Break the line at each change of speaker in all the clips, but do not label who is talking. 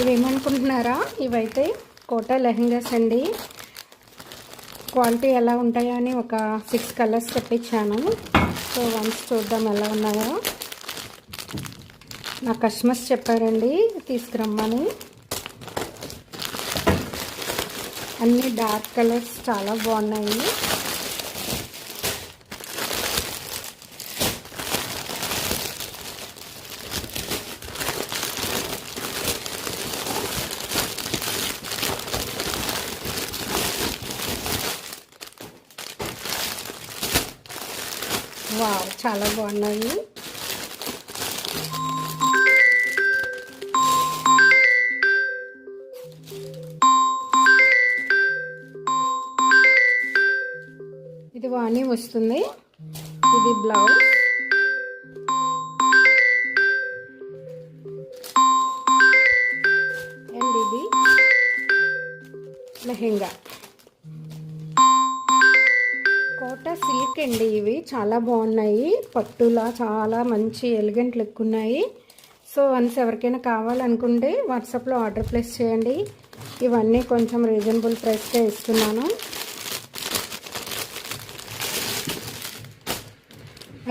ఇవేమనుకుంటున్నారా, ఇవైతే కోటా లెహంగాస్ అండి. క్వాలిటీ ఎలా ఉంటాయో అని ఒక 6 కలర్స్ తెప్పించాను. సో వన్స్ చూద్దాం ఎలా ఉన్నాయో. నా కస్టమర్స్ చెప్పారండి తీసుకురమ్మని. అన్ని డార్క్ కలర్స్ చాలా బాగున్నాయి. వావ్, చాలా బాగున్నాయి. ఇది వాణి వస్తుంది. ఇది బ్లౌజ్. అండ్ ఇది లెహెంగా. కోటా సిల్క్ అండి. ఇవి చాలా బాగున్నాయి. పట్టులా చాలా మంచి ఎలిగెంట్ లుక్ ఉన్నాయి. సో వన్స్ ఎవరికైనా కావాలనుకుంటే వాట్సాప్లో ఆర్డర్ ప్లేస్ చేయండి. ఇవన్నీ కొంచెం రీజనబుల్ ప్రైస్కే ఇస్తున్నాను.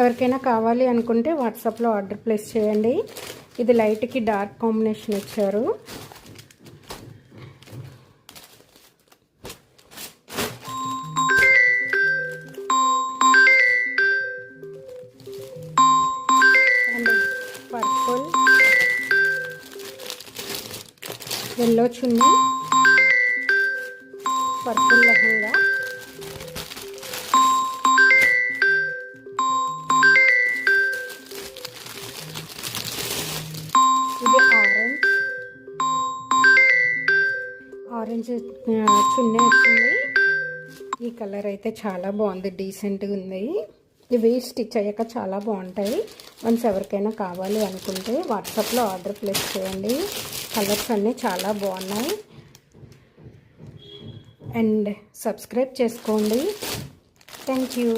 ఎవరికైనా కావాలి అనుకుంటే వాట్సాప్లో ఆర్డర్ ప్లేస్ చేయండి. ఇది లైట్కి డార్క్ కాంబినేషన్ ఇచ్చారు. And purple, yellow chunni, purple lehenga, ఇది ఆరెంజ్ చున్నీ వచ్చింది. ఈ కలర్ అయితే చాలా బాగుంది, డీసెంట్గా ఉంది. ఇవి స్టిచ్ అయ్యాక చాలా బాగుంటాయి. వన్స్ ఎవరికైనా కావాలి అనుకుంటే వాట్సాప్లో ఆర్డర్ ప్లేస్ చేయండి. కలర్స్ అన్నీ చాలా బాగున్నాయి. అండ్ సబ్స్క్రైబ్ చేసుకోండి. Thank you.